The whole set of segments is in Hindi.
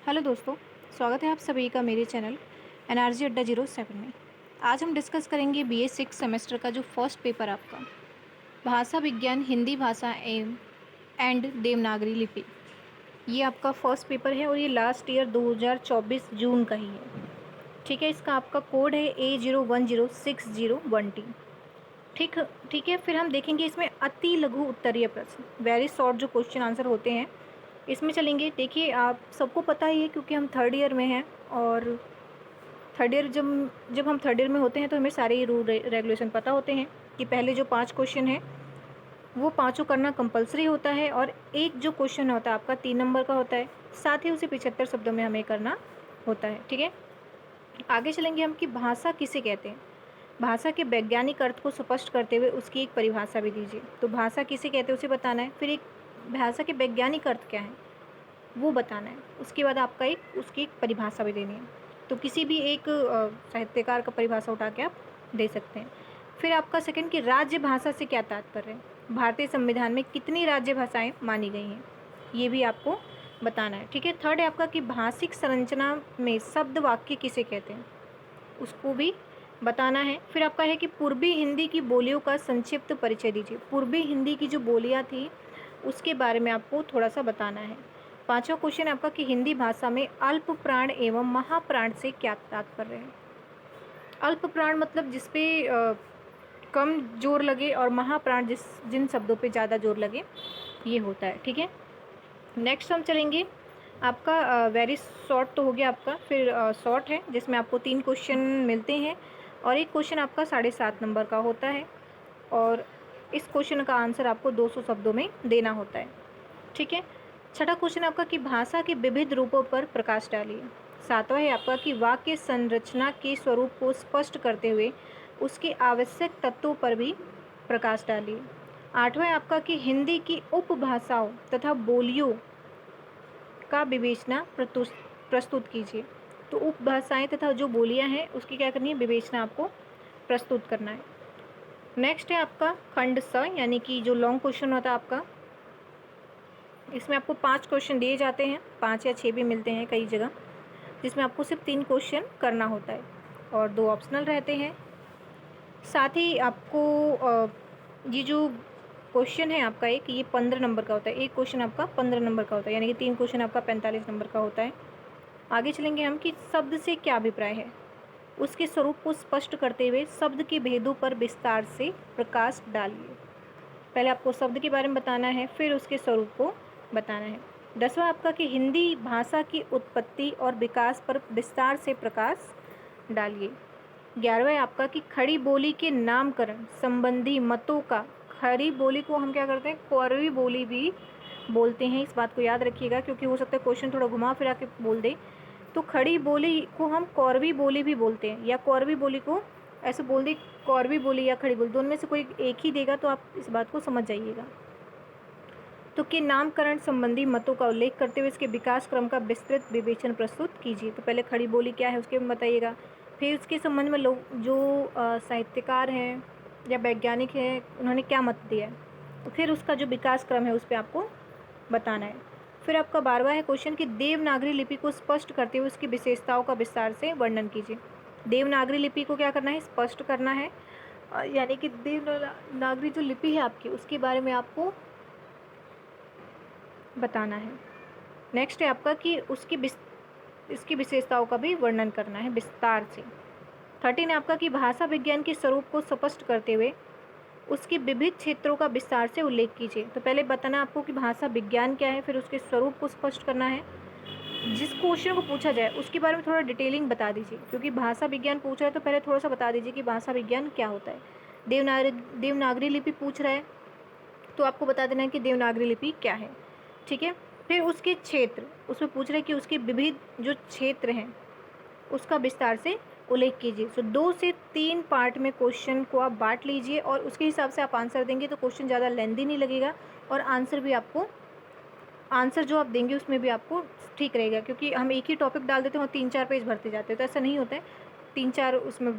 हेलो दोस्तों, स्वागत है आप सभी का मेरे चैनल एनआरजी अड्डा 07 में। आज हम डिस्कस करेंगे बीए 6 सेमेस्टर का जो फर्स्ट पेपर आपका भाषा विज्ञान हिंदी भाषा एंड देवनागरी लिपि। ये आपका फर्स्ट पेपर है और ये लास्ट ईयर 2024 जून का ही है। ठीक है, इसका आपका कोड है A010601T। ठीक ठीक है, फिर हम देखेंगे इसमें अति लघु उत्तरीय प्रश्न, वेरी शॉर्ट जो क्वेश्चन आंसर होते हैं इसमें चलेंगे। देखिए, आप सबको पता ही है क्योंकि हम थर्ड ईयर में हैं, और थर्ड ईयर जब जब हम थर्ड ईयर में होते हैं तो हमें सारे ही रूल रेगुलेशन पता होते हैं कि पहले जो 5 क्वेश्चन हैं वो पाँचों करना कंपलसरी होता है, और एक जो क्वेश्चन होता है आपका 3 नंबर का होता है, साथ ही उसे 75 शब्दों में हमें करना होता है। ठीक है, आगे चलेंगे हम कि भाषा किसे कहते हैं। भाषा के वैज्ञानिक अर्थ को स्पष्ट करते हुए उसकी एक परिभाषा भी दीजिए। तो भाषा किसे कहते हैं उसे बताना है, फिर एक भाषा के वैज्ञानिक अर्थ क्या है वो बताना है, उसके बाद आपका उसकी एक परिभाषा भी देनी है। तो किसी भी एक साहित्यकार का परिभाषा उठा के आप दे सकते हैं। फिर आपका सेकंड कि राज्य भाषा से क्या तात्पर्य है, भारतीय संविधान में कितनी राज्य भाषाएं मानी गई हैं, ये भी आपको बताना है। ठीक है, थर्ड है आपका कि भाषिक संरचना में शब्द वाक्य किसे कहते हैं, उसको भी बताना है। फिर आपका है कि पूर्वी हिंदी की बोलियों का संक्षिप्त परिचय दीजिए। पूर्वी हिंदी की जो बोलियां थी उसके बारे में आपको थोड़ा सा बताना है। पांचवा क्वेश्चन आपका कि हिंदी भाषा में अल्प प्राण एवं महाप्राण से क्या तात्पर्य है। अल्प प्राण मतलब जिसपे कम जोर लगे, और महाप्राण जिन शब्दों पे ज़्यादा जोर लगे, ये होता है। ठीक है, नेक्स्ट हम चलेंगे आपका वेरी शॉर्ट तो हो गया आपका, फिर शॉर्ट है जिसमें आपको 3 क्वेश्चन मिलते हैं और एक क्वेश्चन आपका 7.5 नंबर का होता है, और इस क्वेश्चन का आंसर आपको 200 शब्दों में देना होता है। ठीक है, छठा क्वेश्चन आपका कि भाषा के विविध रूपों पर प्रकाश डालिए। सातवां है आपका कि वाक्य संरचना के स्वरूप को स्पष्ट करते हुए उसके आवश्यक तत्वों पर भी प्रकाश डालिए। आठवां है आपका कि हिंदी की उपभाषाओं तथा बोलियों का विवेचना प्रस्तुत कीजिए। तो उपभाषाएं तथा जो बोलियां हैं उसकी क्या करनी है, विवेचना आपको प्रस्तुत करना है। नेक्स्ट है आपका खंड स, यानी कि जो लॉन्ग क्वेश्चन होता है आपका, इसमें आपको 5 क्वेश्चन दिए जाते हैं, 5 या 6 भी मिलते हैं कई जगह, जिसमें आपको सिर्फ 3 क्वेश्चन करना होता है और 2 ऑप्शनल रहते हैं। साथ ही आपको ये जो क्वेश्चन है आपका एक, ये 15 नंबर का होता है। एक क्वेश्चन आपका 15 नंबर का होता है, यानी कि 3 क्वेश्चन आपका 45 नंबर का होता है। आगे चलेंगे हम कि शब्द से क्या अभिप्राय है, उसके स्वरूप को स्पष्ट करते हुए शब्द के भेदों पर विस्तार से प्रकाश डालिए। पहले आपको शब्द के बारे में बताना है, फिर उसके स्वरूप को बताना है। 10वां आपका कि हिंदी भाषा की उत्पत्ति और विकास पर विस्तार से प्रकाश डालिए। 11वां आपका कि खड़ी बोली के नामकरण संबंधी मतों का, खड़ी बोली को हम क्या करते हैं, कौरवी बोली भी बोलते हैं, इस बात को याद रखिएगा क्योंकि हो सकता है क्वेश्चन थोड़ा घुमा फिरा के बोल दे। तो खड़ी बोली को हम कौरवी बोली भी बोलते हैं, या कौरवी बोली को ऐसे बोल दे, कौरवी बोली या खड़ी बोली, दोनों में से कोई एक ही देगा, तो आप इस बात को समझ जाइएगा। तो के नामकरण संबंधी मतों का उल्लेख करते हुए इसके विकास क्रम का विस्तृत विवेचन प्रस्तुत कीजिए। तो पहले खड़ी बोली क्या है उसके में बताइएगा, फिर उसके संबंध में लोग जो साहित्यकार हैं या वैज्ञानिक हैं उन्होंने क्या मत दिया है, तो फिर उसका जो विकास क्रम है उस पर आपको बताना है। फिर आपका 12वां है क्वेश्चन कि देवनागरी लिपि को स्पष्ट करते हुए उसकी विशेषताओं का विस्तार से वर्णन कीजिए। देवनागरी लिपि को क्या करना है, स्पष्ट करना है, यानी कि देवनागरी जो लिपि है आपकी उसके बारे में आपको बताना है। नेक्स्ट है आपका कि इसकी विशेषताओं का भी वर्णन करना है विस्तार से। 13 है आपका कि भाषा विज्ञान के स्वरूप को स्पष्ट करते हुए उसके विविध क्षेत्रों का विस्तार से उल्लेख कीजिए। तो पहले बताना आपको कि भाषा विज्ञान क्या है, फिर उसके स्वरूप को स्पष्ट करना है। जिस क्वेश्चन को पूछा जाए उसके बारे में थोड़ा डिटेलिंग बता दीजिए, क्योंकि भाषा विज्ञान पूछ रहा है तो पहले थोड़ा सा बता दीजिए कि भाषा विज्ञान क्या होता है। देवनागरी लिपि पूछ रहा है तो आपको बता देना है कि देवनागरी लिपि क्या है। ठीक है, फिर उसके क्षेत्र, उसमें पूछ रहे हैं कि उसके विविध जो क्षेत्र हैं उसका विस्तार से उल्लेख कीजिए। सो 2 से 3 पार्ट में क्वेश्चन को आप बांट लीजिए और उसके हिसाब से आप आंसर देंगे तो क्वेश्चन ज़्यादा लेंदी नहीं लगेगा, और आंसर भी आपको, आंसर जो आप देंगे उसमें भी आपको ठीक रहेगा, क्योंकि हम एक ही टॉपिक डाल देते हैं और 3-4 पेज भरते जाते हैं, तो ऐसा नहीं होता है। 3-4 उसमें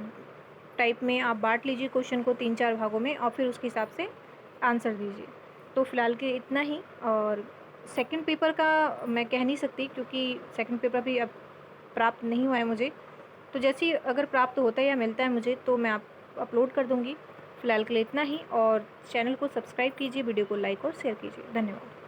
टाइप में आप बांट लीजिए क्वेश्चन को 3-4 भागों में, और फिर उसके हिसाब से आंसर दीजिए। तो फिलहाल के इतना ही, और सेकंड पेपर का मैं कह नहीं सकती, क्योंकि सेकंड पेपर भी अब प्राप्त नहीं हुआ है मुझे। तो जैसे ही अगर प्राप्त होता है या मिलता है मुझे, तो मैं आप अपलोड कर दूँगी। फ़िलहाल के लिए इतना ही, और चैनल को सब्सक्राइब कीजिए, वीडियो को लाइक और शेयर कीजिए। धन्यवाद।